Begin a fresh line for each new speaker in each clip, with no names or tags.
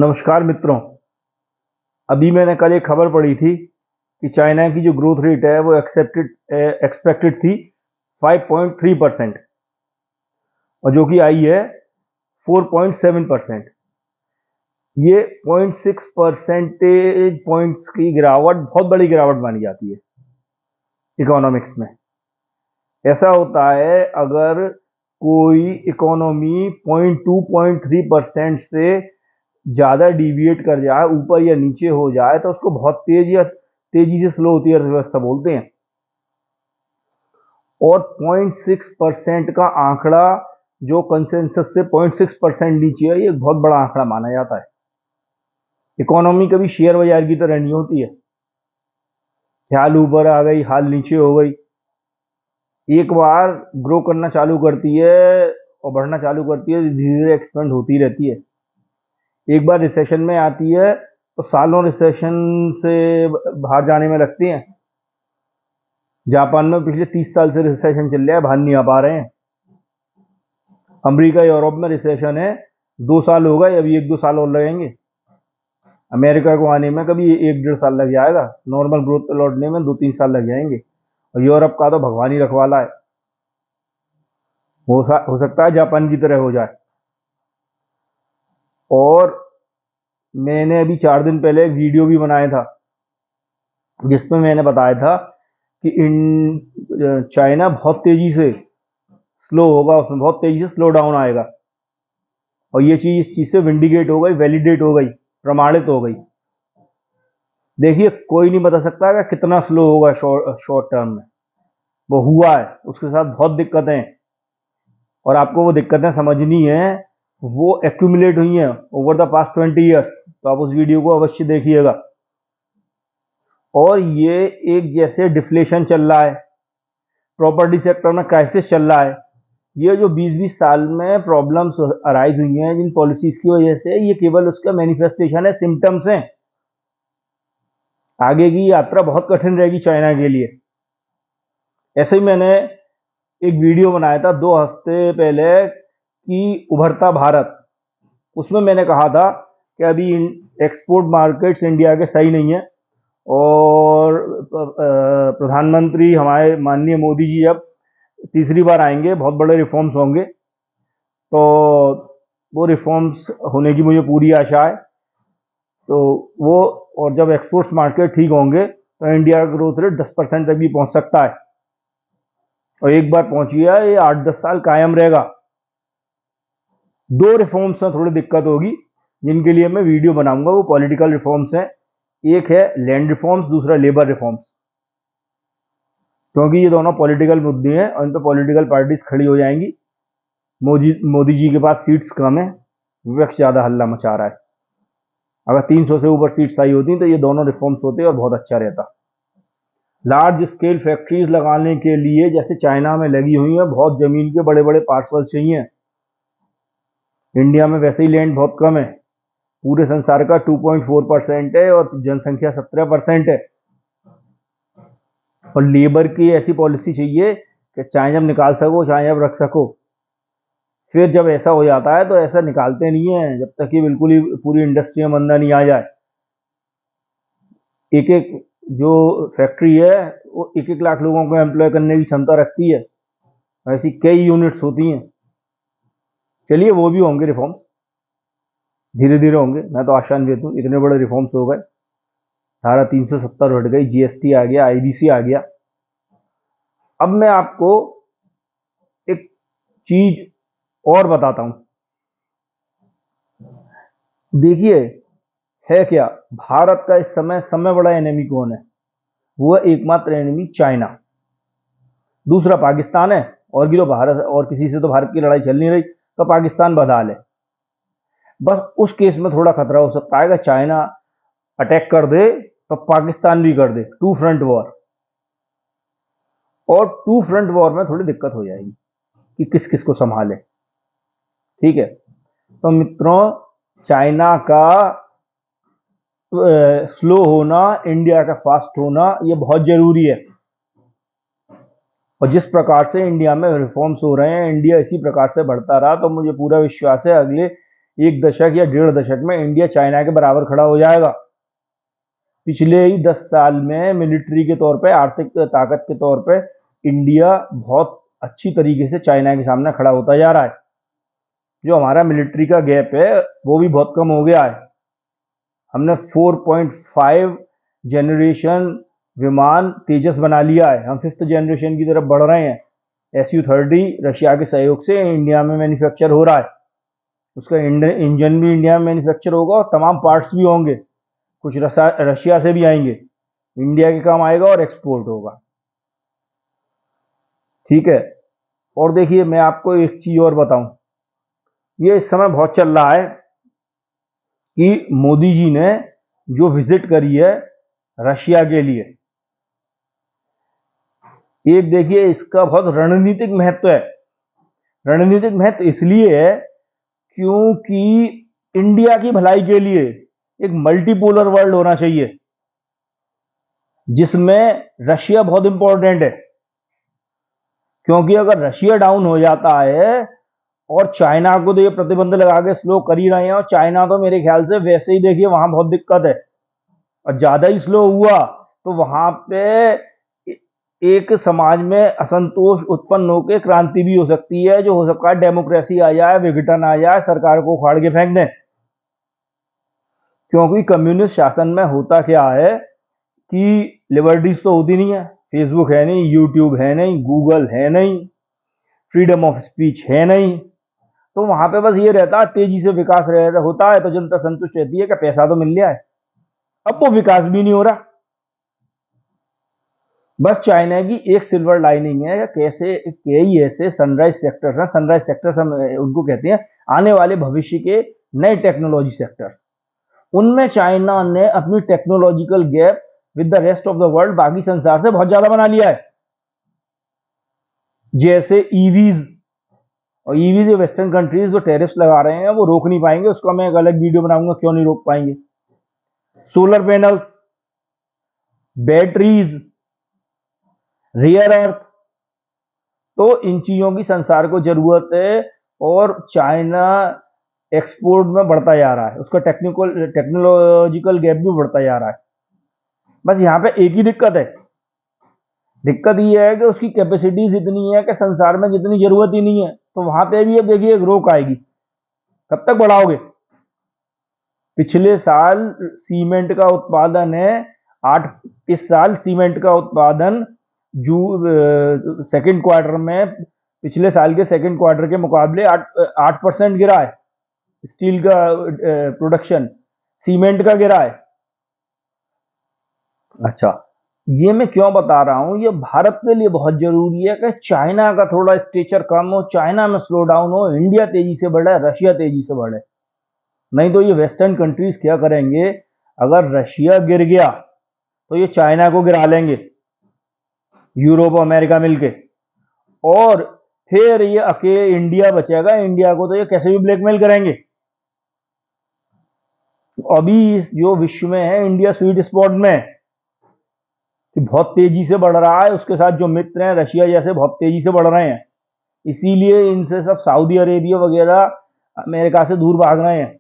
नमस्कार मित्रों। अभी मैंने कल एक खबर पढ़ी थी कि चाइना की जो ग्रोथ रेट है वो एक्सपेक्टेड थी 5.3% और जो कि आई है 4.7%। ये 0.6 परसेंटेज पॉइंट्स की गिरावट बहुत बड़ी गिरावट मानी जाती है इकोनॉमिक्स में। ऐसा होता है अगर कोई इकोनॉमी 0.2-0.3% से ज़्यादा डिविएट कर जाए, ऊपर या नीचे हो जाए, तो उसको बहुत तेजी से स्लो होती है अर्थव्यवस्था बोलते हैं। और 0.6% का आंकड़ा जो कंसेंसस से 0.6% नीचे है, ये एक बहुत बड़ा आंकड़ा माना जाता है। इकोनॉमी कभी शेयर बाजार की तरह नहीं होती है, हाल ऊपर आ गई हाल नीचे हो गई। एक बार ग्रो करना चालू करती है और बढ़ना चालू करती है, धीरे धीरे एक्सपेंड होती रहती है। एक बार रिसेशन में आती है तो सालों रिसेशन से बाहर जाने में लगती हैं। जापान में पिछले 30 साल से रिसेशन चल रहा है, बाहर नहीं आ पा रहे हैं। अमेरिका यूरोप में रिसेशन है, 2 साल हो गए, अभी 1-2 साल और लगेंगे। अमेरिका को आने में कभी 1-1.5 साल लग जाएगा, नॉर्मल ग्रोथ पे लौटने में 2-3 साल लग जाएंगे। और यूरोप का तो भगवान ही रखवाला है, हो सकता है जापान की तरह हो जाए। और मैंने अभी 4 दिन पहले एक वीडियो भी बनाया था जिसमें मैंने बताया था कि चाइना बहुत तेजी से स्लो होगा, उसमें बहुत तेजी से स्लो डाउन आएगा। और ये चीज इस चीज से विंडिकेट हो गई, वैलिडेट हो गई, प्रमाणित हो गई। देखिए, कोई नहीं बता सकता कि कितना स्लो होगा शॉर्ट टर्म में। वो हुआ है, उसके साथ बहुत दिक्कतें हैं और आपको वो दिक्कतें समझनी है। वो एक्यूमुलेट हुई हैं ओवर द पास्ट 20 ईयर्स, तो आप उस वीडियो को अवश्य देखिएगा। और ये एक जैसे डिफ्लेशन चल रहा है, प्रॉपर्टी सेक्टर में क्राइसिस चल रहा है, ये जो 20-20 साल में प्रॉब्लम्स अराइज हुई हैं जिन पॉलिसीज की वजह से, ये केवल उसका मैनिफेस्टेशन है, सिम्टम्स हैं। आगे की यात्रा बहुत कठिन रहेगी चाइना के लिए। ऐसे ही मैंने एक वीडियो बनाया था 2 हफ्ते पहले कि उभरता भारत, उसमें मैंने कहा था कि अभी एक्सपोर्ट मार्केट्स इंडिया के सही नहीं है और प्रधानमंत्री हमारे माननीय मोदी जी अब तीसरी बार आएंगे, बहुत बड़े रिफॉर्म्स होंगे। तो वो रिफॉर्म्स होने की मुझे पूरी आशा है। तो वो, और जब एक्सपोर्ट्स मार्केट ठीक होंगे तो इंडिया का ग्रोथ रेट 10% तक भी पहुंच सकता है। और एक बार पहुंच गया, ये 8-10 साल कायम रहेगा। 2 रिफॉर्म्स में थोड़ी दिक्कत होगी जिनके लिए मैं वीडियो बनाऊंगा, वो पॉलिटिकल रिफॉर्म्स हैं। एक है लैंड रिफॉर्म्स, दूसरा लेबर रिफॉर्म्स। क्योंकि ये दोनों पॉलिटिकल मुद्दे हैं और इन पर पॉलिटिकल पार्टीज खड़ी हो जाएंगी। मोदी जी के पास सीट्स कम है, विपक्ष ज्यादा हल्ला मचा रहा है। अगर 300 से ऊपर सीट्स आई होती तो ये दोनों रिफॉर्म्स होते और बहुत अच्छा रहता। लार्ज स्केल फैक्ट्रीज लगाने के लिए जैसे चाइना में लगी हुई है, बहुत जमीन के बड़े बड़े पार्सल चाहिए। इंडिया में वैसे ही लैंड बहुत कम है, पूरे संसार का 2.4% है और जनसंख्या 17% है। और लेबर की ऐसी पॉलिसी चाहिए कि चाहे जब निकाल सको चाहे जब रख सको। फिर जब ऐसा हो जाता है तो ऐसा निकालते नहीं है जब तक कि बिल्कुल ही पूरी इंडस्ट्री में मंदा नहीं आ जाए। एक एक जो फैक्ट्री है वो 1-1 लाख लोगों को एम्प्लॉय करने की क्षमता रखती है, ऐसी कई यूनिट्स होती हैं। चलिए, वो भी होंगे रिफॉर्म्स, धीरे धीरे होंगे। मैं तो आशान्वित हूँ, इतने बड़े रिफॉर्म्स हो गए। धारा 370 हट गई, जीएसटी आ गया, आईबीसी आ गया। अब मैं आपको एक चीज और बताता हूं। देखिए, है क्या, भारत का इस समय बड़ा एनिमी कौन है? वो है एकमात्र एनिमी चाइना, दूसरा पाकिस्तान है। और भी तो भारत, और किसी से तो भारत की लड़ाई चल नहीं रही, तो पाकिस्तान बदहाल है। बस उस केस में थोड़ा खतरा हो सकता है कि चाइना अटैक कर दे तो पाकिस्तान भी कर दे, 2 फ्रंट वॉर। और 2 फ्रंट वॉर में थोड़ी दिक्कत हो जाएगी कि किस किस को संभाले। ठीक है, तो मित्रों, चाइना का स्लो होना, इंडिया का फास्ट होना, ये बहुत जरूरी है। और जिस प्रकार से इंडिया में रिफॉर्म्स हो रहे हैं, इंडिया इसी प्रकार से बढ़ता रहा तो मुझे पूरा विश्वास है अगले 1 दशक या 1.5 दशक में इंडिया चाइना के बराबर खड़ा हो जाएगा। पिछले ही 10 साल में मिलिट्री के तौर पे, आर्थिक ताकत के तौर पे इंडिया बहुत अच्छी तरीके से चाइना के सामने खड़ा होता जा रहा है। जो हमारा मिलिट्री का गैप है वो भी बहुत कम हो गया है। हमने 4.5 जनरेशन विमान तेजस बना लिया है। हम 5th जनरेशन की तरफ बढ़ रहे हैं। Su-30 रशिया के सहयोग से इंडिया में मैन्युफैक्चर हो रहा है। उसका इंजन भी इंडिया में मैन्युफैक्चर होगा और तमाम पार्ट्स भी होंगे। कुछ रशिया से भी आएंगे, इंडिया के काम आएगा और एक्सपोर्ट होगा। ठीक है। और देखिए, मैं आपको एक चीज और बताऊं, ये इस समय बहुत चल रहा है कि मोदी जी ने जो विजिट करी है रशिया के लिए, एक देखिए इसका बहुत रणनीतिक महत्व है। रणनीतिक महत्व इसलिए है क्योंकि इंडिया की भलाई के लिए एक मल्टीपोलर वर्ल्ड होना चाहिए जिसमें रशिया बहुत इंपॉर्टेंट है। क्योंकि अगर रशिया डाउन हो जाता है, और चाइना को तो ये प्रतिबंध लगा के स्लो कर ही रहे हैं, और चाइना तो मेरे ख्याल से वैसे ही देखिए वहां बहुत दिक्कत है, और ज्यादा ही स्लो हुआ तो वहां पे एक समाज में असंतोष उत्पन्न होकर क्रांति भी हो सकती है। जो हो सकता है डेमोक्रेसी आ जाए, विघटन आ जाए, सरकार को उखाड़ के फेंक दें। क्योंकि कम्युनिस्ट शासन में होता क्या है कि लिबर्टीज तो होती नहीं है। फेसबुक है नहीं, यूट्यूब है नहीं, गूगल है नहीं, फ्रीडम ऑफ स्पीच है नहीं। तो वहां पे बस ये रहता है, तेजी से विकास होता है तो जनता संतुष्ट रहती है कि पैसा तो मिल गया है। अब वो विकास भी नहीं हो रहा। बस चाइना की एक सिल्वर लाइनिंग है, कैसे कई ऐसे सनराइज सेक्टर्स हैं। सनराइज सेक्टर्स हम उनको कहते हैं आने वाले भविष्य के नए टेक्नोलॉजी सेक्टर्स। उनमें चाइना ने अपनी technological gap with the rest of the world, बाकी संसार से बहुत ज्यादा बना लिया है। जैसे ईवीज, और ईवीज वेस्टर्न कंट्रीज जो टैरिफ्स लगा रहे हैं वो रोक नहीं पाएंगे। उसका मैं एक अलग वीडियो बनाऊंगा, क्यों नहीं रोक पाएंगे। Solar panels, batteries, rare earth, तो इन चीजों की संसार को जरूरत है, और चाइना एक्सपोर्ट में बढ़ता जा रहा है। उसका टेक्नोलॉजिकल गैप भी बढ़ता जा रहा है। बस यहाँ पे एक ही दिक्कत है। दिक्कत ये है कि उसकी कैपेसिटीज इतनी है कि संसार में जितनी जरूरत ही नहीं है। तो वहां पे भी अब देखिए एक रोक आएगी। कब तक बढ़ाओगे? पिछले साल सीमेंट का उत्पादन है 8, इस साल सीमेंट का उत्पादन सेकंड क्वार्टर में पिछले साल के सेकंड क्वार्टर के मुकाबले 8% गिरा है। स्टील का प्रोडक्शन, सीमेंट का गिरा है। अच्छा, ये मैं क्यों बता रहा हूं? ये भारत के लिए बहुत जरूरी है कि चाइना का थोड़ा स्टेचर कम हो, चाइना में स्लो डाउन हो, इंडिया तेजी से बढ़े, रशिया तेजी से बढ़े। नहीं तो ये वेस्टर्न कंट्रीज क्या करेंगे, अगर रशिया गिर गया तो ये चाइना को गिरा लेंगे, यूरोप और अमेरिका मिलके, और फिर ये अकेले इंडिया बचेगा। इंडिया को तो ये कैसे भी ब्लैकमेल करेंगे। अभी जो विश्व में है, इंडिया स्वीट स्पॉट में है कि बहुत तेजी से बढ़ रहा है। उसके साथ जो मित्र हैं रशिया जैसे बहुत तेजी से बढ़ रहे हैं। इसीलिए इनसे सब सऊदी अरेबिया वगैरह अमेरिका से दूर भाग रहे हैं।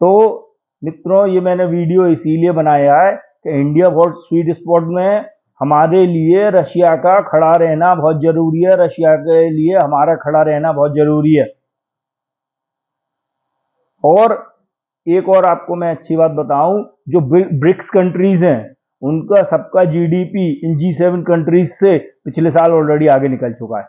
तो मित्रों, ये मैंने वीडियो इसीलिए बनाया है कि इंडिया बहुत स्वीट स्पॉट में है। हमारे लिए रशिया का खड़ा रहना बहुत जरूरी है, रशिया के लिए हमारा खड़ा रहना बहुत जरूरी है। और एक और आपको मैं अच्छी बात बताऊं, जो ब्रिक्स कंट्रीज हैं उनका सबका जीडीपी इन G7 कंट्रीज से पिछले साल ऑलरेडी आगे निकल चुका है।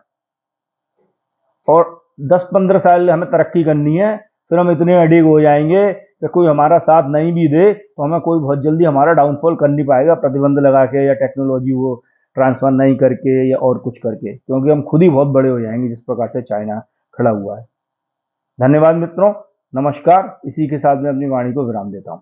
और 10-15 साल हमें तरक्की करनी है, फिर हम इतने अडिग हो जाएंगे कि कोई हमारा साथ नहीं भी दे तो हमें कोई बहुत जल्दी हमारा डाउनफॉल कर नहीं पाएगा, प्रतिबंध लगा के या टेक्नोलॉजी वो ट्रांसफर नहीं करके या और कुछ करके, क्योंकि हम खुद ही बहुत बड़े हो जाएंगे जिस प्रकार से चाइना खड़ा हुआ है। धन्यवाद मित्रों, नमस्कार। इसी के साथ मैं अपनी वाणी को विराम देता हूं।